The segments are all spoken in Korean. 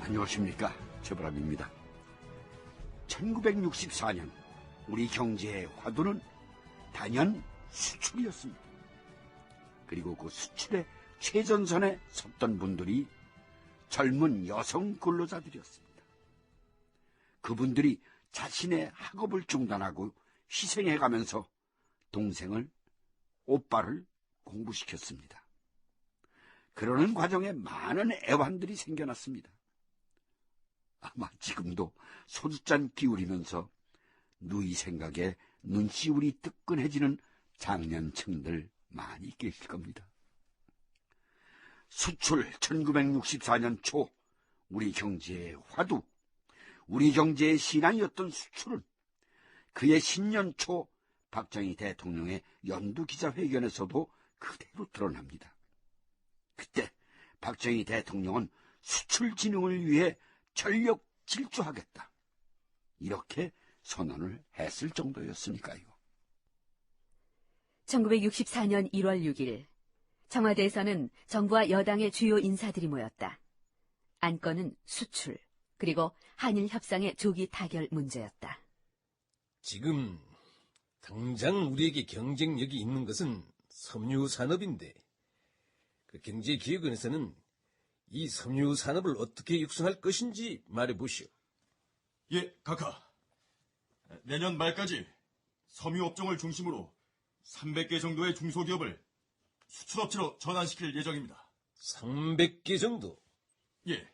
안녕하십니까, 최보람입니다. 1964년 우리 경제의 화두는 단연 수출이었습니다. 그리고 그 수출의 최전선에 섰던 분들이 젊은 여성 근로자들이었습니다. 그분들이 자신의 학업을 중단하고 희생해가면서 동생을, 오빠를 공부시켰습니다. 그러는 과정에 많은 애환들이 생겨났습니다. 아마 지금도 소주잔 기울이면서 누이 생각에 눈시울이 뜨끈해지는 장년층들 많이 계실 겁니다. 수출 1964년 초 우리 경제의 화두, 우리 경제의 신앙이었던 수출은 그의 신년 초 박정희 대통령의 연두기자회견에서도 그대로 드러납니다. 그때 박정희 대통령은 수출 진흥을 위해 전력 질주하겠다, 이렇게 선언을 했을 정도였으니까요. 1964년 1월 6일 청와대에서는 정부와 여당의 주요 인사들이 모였다. 안건은 수출, 그리고 한일 협상의 조기 타결 문제였다. 지금 당장 우리에게 경쟁력이 있는 것은 섬유산업인데, 그 경제기획원에서는 이 섬유산업을 어떻게 육성할 것인지 말해보시오. 예, 각하. 내년 말까지 섬유업종을 중심으로 300개 정도의 중소기업을 수출업체로 전환시킬 예정입니다. 300개 정도? 예.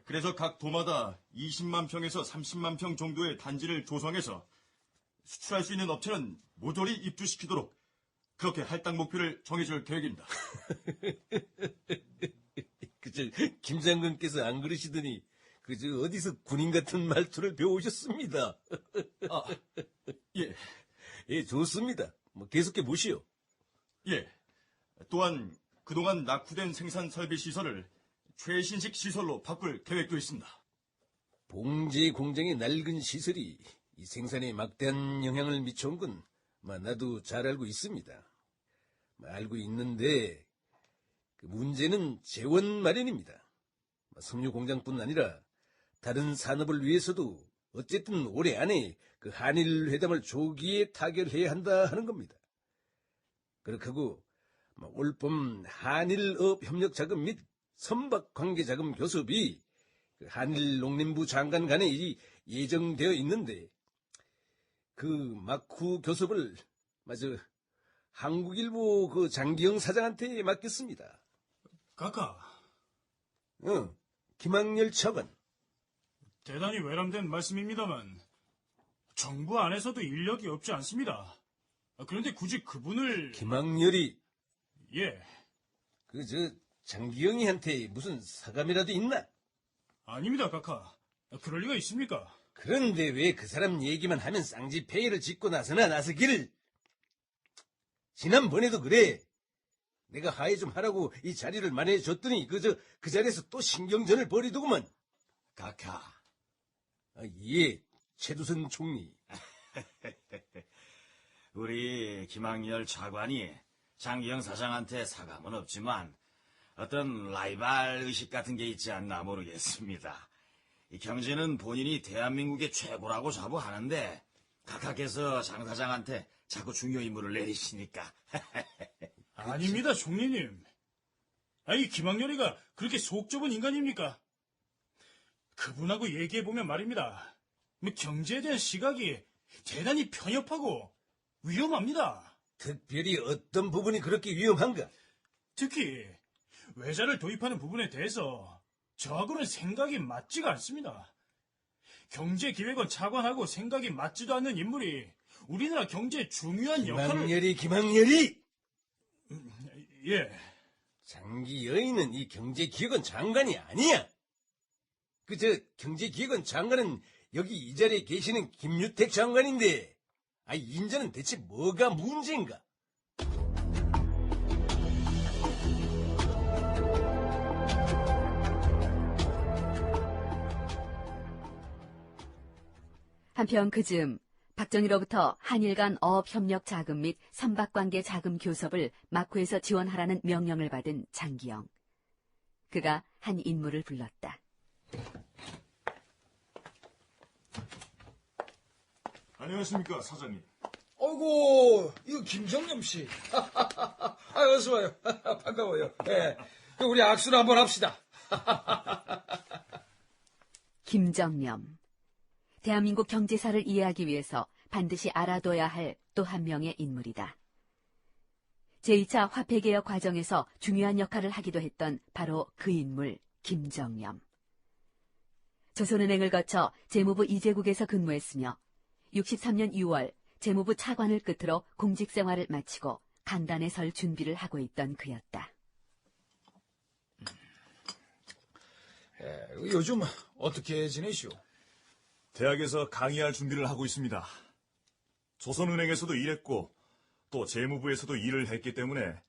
그래서 각 도마다 20만 평에서 30만 평 정도의 단지를 조성해서 수출할 수 있는 업체는 모조리 입주시키도록 그렇게 할당 목표를 정해줄 계획입니다. 김 장관께서 안 그러시더니 어디서 군인 같은 말투를 배우셨습니다. 아, 예. 예, 좋습니다. 계속해 보시오. 예. 또한 그동안 낙후된 생산 설비 시설을 최신식 시설로 바꿀 계획도 있습니다. 봉제 공장의 낡은 시설이 이 생산에 막대한 영향을 미쳐온 건 나도 잘 알고 있습니다. 알고 있는데 그 문제는 재원 마련입니다. 섬유 공장뿐 아니라 다른 산업을 위해서도 어쨌든 올해 안에 그 한일 회담을 조기에 타결해야 한다 하는 겁니다. 그렇게 하고 올봄 한일업 협력자금 및 선박관계자금 교섭이 그 한일 농림부 장관 간에 예정되어 있는데, 그 막후 교섭을 한국일보 그 장기영 사장한테 맡겼습니다. 각하. 김학렬 차관. 대단히 외람된 말씀입니다만 정부 안에서도 인력이 없지 않습니다. 그런데 굳이 그분을... 김학렬이... 예. 장기영이한테 무슨 사감이라도 있나? 아닙니다, 각하. 그럴 리가 있습니까? 그런데 왜 그 사람 얘기만 하면 쌍지폐회를 짓고 나서나 나서기를. 지난번에도 그래. 내가 하해 좀 하라고 이 자리를 마련해줬더니 그 자리에서 또 신경전을 벌이더구만. 각하. 예, 최두선 총리. 우리 김학렬 차관이 장기영 사장한테 사감은 없지만 어떤 라이벌 의식 같은 게 있지 않나 모르겠습니다. 이 경제는 본인이 대한민국의 최고라고 자부하는데 각하께서 장 사장한테 자꾸 중요 임무를 내리시니까. 아닙니다, 총리님. 이 김학렬이가 그렇게 속 좁은 인간입니까? 그분하고 얘기해보면 말입니다. 경제에 대한 시각이 대단히 편협하고 위험합니다. 특별히 어떤 부분이 그렇게 위험한가? 특히 외자를 도입하는 부분에 대해서 저하고는 생각이 맞지가 않습니다. 경제기획원 차관하고 생각이 맞지도 않는 인물이 우리나라 경제에 중요한 역할을... 김학렬이! 예. 장기여인은 이 경제기획원 장관이 아니야. 경제기획원 장관은 여기 이 자리에 계시는 김유택 장관인데, 인자는 대체 뭐가 문제인가? 한편 그즈음 박정희로부터 한일 간 어업협력 자금 및 선박관계 자금 교섭을 막후에서 지원하라는 명령을 받은 장기영. 그가 한 인물을 불렀다. 안녕하십니까, 사장님. 어이구, 이거 김정념 씨. 어서 와요. 반가워요. 예. 우리 악수를 한번 합시다. 김정념. 대한민국 경제사를 이해하기 위해서 반드시 알아둬야 할 또 한 명의 인물이다. 제2차 화폐개혁 과정에서 중요한 역할을 하기도 했던 바로 그 인물, 김정념. 조선은행을 거쳐 재무부 이제국에서 근무했으며 63년 6월 재무부 차관을 끝으로 공직생활을 마치고 강단에 설 준비를 하고 있던 그였다. 요즘 어떻게 지내시오? 대학에서 강의할 준비를 하고 있습니다. 조선은행에서도 일했고 또 재무부에서도 일을 했기 때문에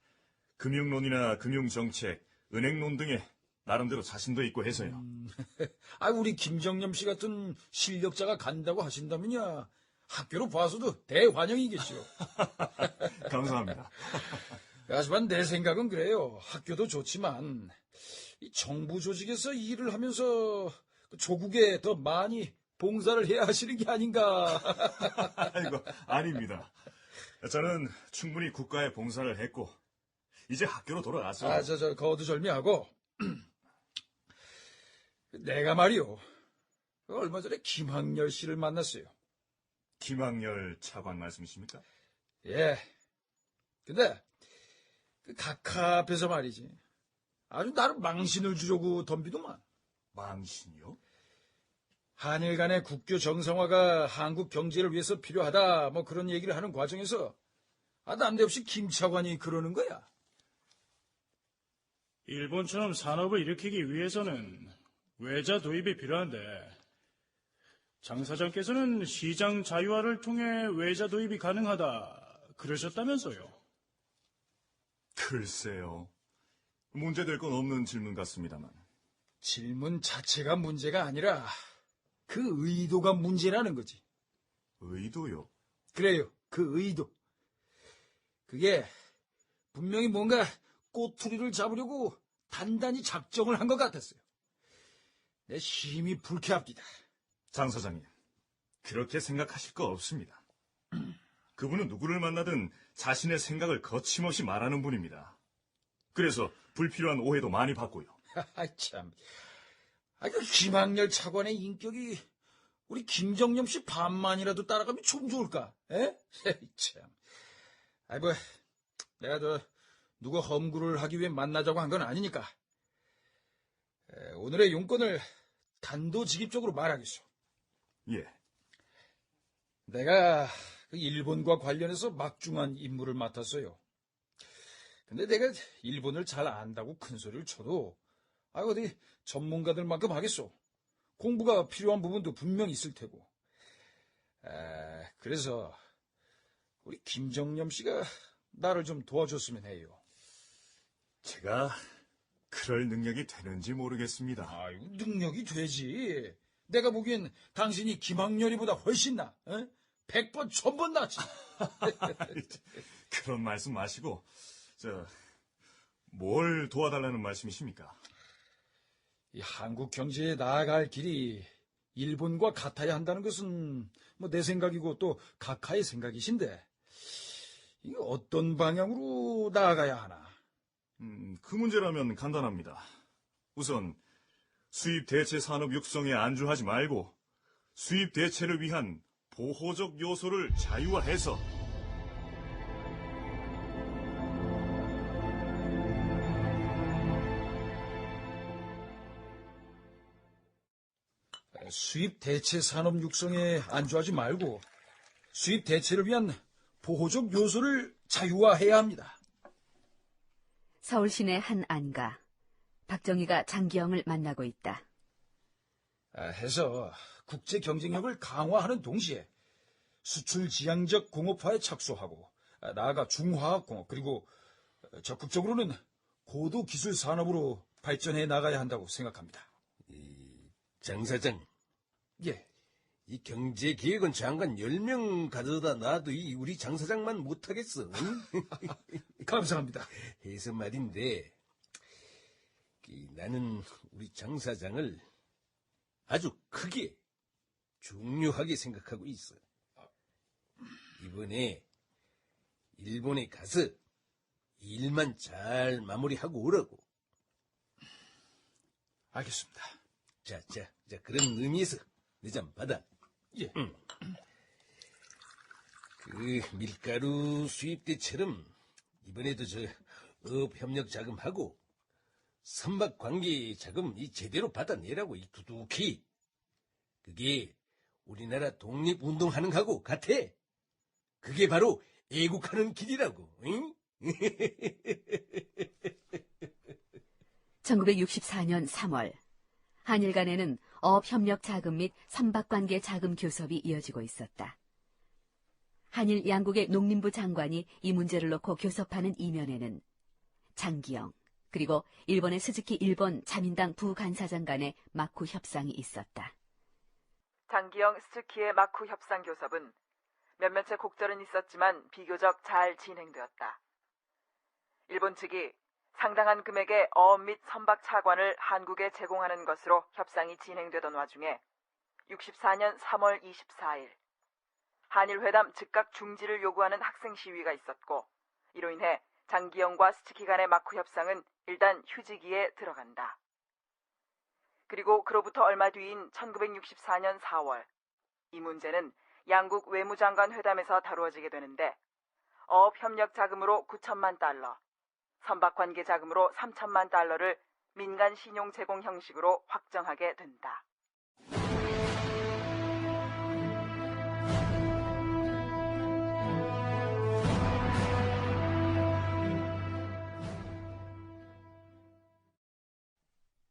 금융론이나 금융정책, 은행론 등에 나름대로 자신도 있고 해서요. 우리 김정념 씨 같은 실력자가 간다고 하신다면야 학교로 봐서도 대환영이겠죠. 감사합니다. 하지만 내 생각은 그래요. 학교도 좋지만 이 정부 조직에서 일을 하면서 조국에 더 많이 봉사를 해야 하시는 게 아닌가. 아이고, 아닙니다. 저는 충분히 국가에 봉사를 했고 이제 학교로 돌아가서 거두절미하고 내가 말이요. 얼마 전에 김학열 씨를 만났어요. 김학열 차관 말씀이십니까? 예. 근데 그 각하 앞에서 말이지. 아주 나를 망신을 주려고 덤비더만. 망신이요? 한일 간의 국교 정상화가 한국 경제를 위해서 필요하다, 뭐 그런 얘기를 하는 과정에서 난데없이 김 차관이 그러는 거야. 일본처럼 산업을 일으키기 위해서는 외자 도입이 필요한데 장 사장께서는 시장 자유화를 통해 외자 도입이 가능하다 그러셨다면서요. 글쎄요. 문제될 건 없는 질문 같습니다만. 질문 자체가 문제가 아니라 그 의도가 문제라는 거지. 의도요? 그래요. 그 의도. 그게 분명히 뭔가 꼬투리를 잡으려고 단단히 작정을 한 것 같았어요. 내 심히 불쾌합니다. 장 사장님, 그렇게 생각하실 거 없습니다. 그분은 누구를 만나든 자신의 생각을 거침없이 말하는 분입니다. 그래서 불필요한 오해도 많이 받고요. 참. 그 김학열 차관의 인격이 우리 김정념 씨 반만이라도 따라가면 좀 좋을까? 에? 참. 내가 누구 험구를 하기 위해 만나자고 한 건 아니니까. 오늘의 용건을 단도직입적으로 말하겠소. 예. 내가 그 일본과 관련해서 막중한 임무를 맡았어요. 근데 내가 일본을 잘 안다고 큰 소리를 쳐도 어디 전문가들만큼 하겠소. 공부가 필요한 부분도 분명히 있을 테고. 그래서 우리 김정념 씨가 나를 좀 도와줬으면 해요. 제가 그럴 능력이 되는지 모르겠습니다. 능력이 되지. 내가 보기엔 당신이 김학열이보다 훨씬 나. 100번, 1000번 낫지. 그런 말씀 마시고, 뭘 도와달라는 말씀이십니까? 이 한국 경제에 나아갈 길이 일본과 같아야 한다는 것은 뭐 내 생각이고 또 각하의 생각이신데, 이게 어떤 방향으로 나아가야 하나? 그 문제라면 간단합니다. 우선 수입 대체 산업 육성에 안주하지 말고 수입 대체를 위한 보호적 요소를 자유화해서 수입 대체 산업 육성에 안주하지 말고 수입 대체를 위한 보호적 요소를 자유화해야 합니다. 서울 시내 한 안가. 박정희가 장기영을 만나고 있다. 해서 국제 경쟁력을 강화하는 동시에 수출 지향적 공업화에 착수하고 나아가 중화학 공업 그리고 적극적으로는 고도 기술 산업으로 발전해 나가야 한다고 생각합니다. 장 사장, 예. 이 경제 기획은 장관 10명 가져다 놔도 우리 장 사장만 못하겠어. 응? 감사합니다. 해서 말인데, 나는 우리 장 사장을 아주 크게 중요하게 생각하고 있어. 이번에 일본에 가서 일만 잘 마무리하고 오라고. 알겠습니다. 자, 그런 의미에서 내 좀 받아. 예. 그 밀가루 수입 때처럼 이번에도 업 협력 자금하고 선박 관계 자금 이 제대로 받아내라고 이 두둑히. 그게 우리나라 독립운동하는 거하고 같아. 그게 바로 애국하는 길이라고. 응? 1964년 3월, 한일 간에는 어업협력 자금 및 선박관계 자금 교섭이 이어지고 있었다. 한일 양국의 농림부 장관이 이 문제를 놓고 교섭하는 이면에는 장기영, 그리고 일본의 스즈키 일본 자민당 부간사장 간의 마쿠 협상이 있었다. 장기영 스즈키의 마쿠 협상 교섭은 몇몇의 곡절은 있었지만 비교적 잘 진행되었다. 일본 측이 상당한 금액의 어업 및 선박 차관을 한국에 제공하는 것으로 협상이 진행되던 와중에 64년 3월 24일 한일 회담 즉각 중지를 요구하는 학생 시위가 있었고 이로 인해 장기영과 스즈키 간의 마쿠 협상은 일단 휴지기에 들어간다. 그리고 그로부터 얼마 뒤인 1964년 4월 이 문제는 양국 외무장관 회담에서 다루어지게 되는데 어업 협력 자금으로 9천만 달러, 선박 관계 자금으로 3천만 달러를 민간 신용 제공 형식으로 확정하게 된다.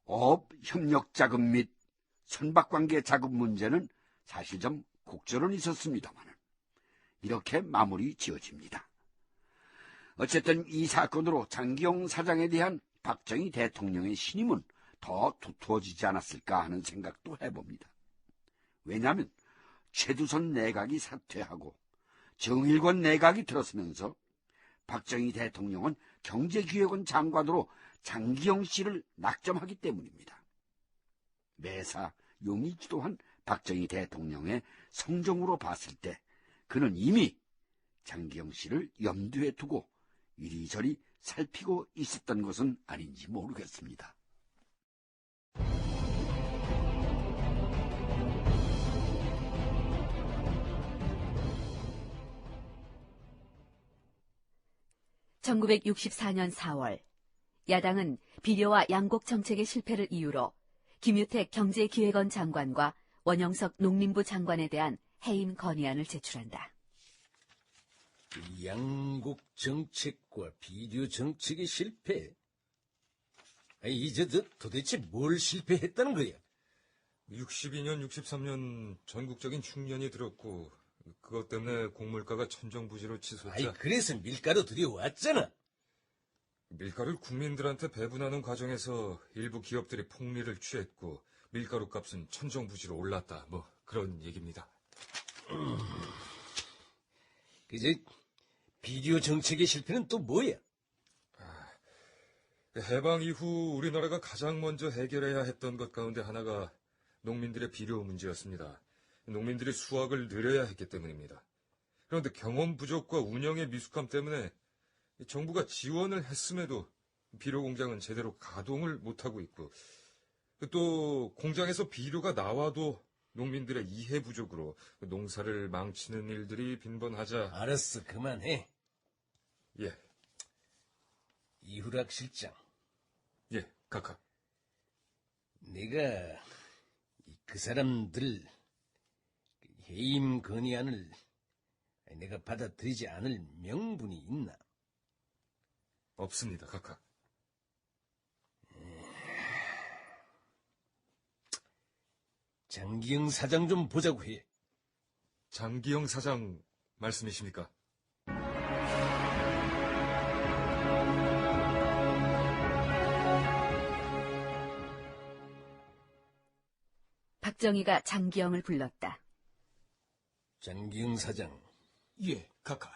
어업 협력 자금 및 선박 관계 자금 문제는 사실 좀 곡절은 있었습니다만 이렇게 마무리 지어집니다. 어쨌든 이 사건으로 장기영 사장에 대한 박정희 대통령의 신임은 더 두터워지지 않았을까 하는 생각도 해봅니다. 왜냐하면 최두선 내각이 사퇴하고 정일권 내각이 들어서면서 박정희 대통령은 경제기획원 장관으로 장기영 씨를 낙점하기 때문입니다. 매사 용이 지도한 박정희 대통령의 성정으로 봤을 때 그는 이미 장기영 씨를 염두에 두고 이리저리 살피고 있었던 것은 아닌지 모르겠습니다. (1964년 4월) 야당은 비료와 양곡 정책의 실패를 이유로 김유택 경제기획원 장관과 원영석 농림부 장관에 대한 해임 건의안을 제출한다. 양국 정책과 비료 정책의 실패? 이제 도대체 뭘 실패했다는 거야? 62년, 63년 전국적인 흉년이 들었고 그것 때문에 곡물가가 천정부지로 치솟자 그래서 밀가루 들여왔잖아. 밀가루를 국민들한테 배분하는 과정에서 일부 기업들이 폭리를 취했고 밀가루 값은 천정부지로 올랐다. 뭐 그런 얘기입니다. 그저 비료 정책의 실패는 또 뭐야? 해방 이후 우리나라가 가장 먼저 해결해야 했던 것 가운데 하나가 농민들의 비료 문제였습니다. 농민들이 수확을 늘려야 했기 때문입니다. 그런데 경험 부족과 운영의 미숙함 때문에 정부가 지원을 했음에도 비료 공장은 제대로 가동을 못하고 있고 또 공장에서 비료가 나와도 농민들의 이해 부족으로 농사를 망치는 일들이 빈번하자. 알았어, 그만해. 예. 이후락 실장. 예, 각하. 내가 그 사람들 해임 건의안을 내가 받아들이지 않을 명분이 있나? 없습니다, 각하. 장기영 사장 좀 보자고 해. 장기영 사장 말씀이십니까? 박정희가 장기영을 불렀다. 장기영 사장. 예, 각하.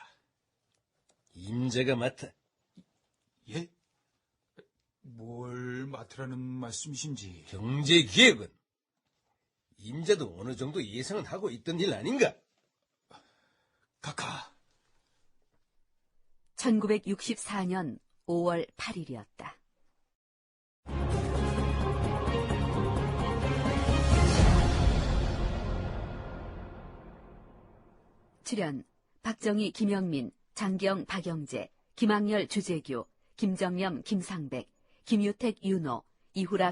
임자가 맡아. 예? 뭘 맡으라는 말씀이신지. 경제기획은 임자도 어느 정도 예상은 하고 있던 일 아닌가? 각하. 1964년 5월 8일이었다. 출연 박정희, 김영민, 장기영, 박영재, 김학열, 주재규, 김정념, 김상백, 김유택, 윤호, 이후락,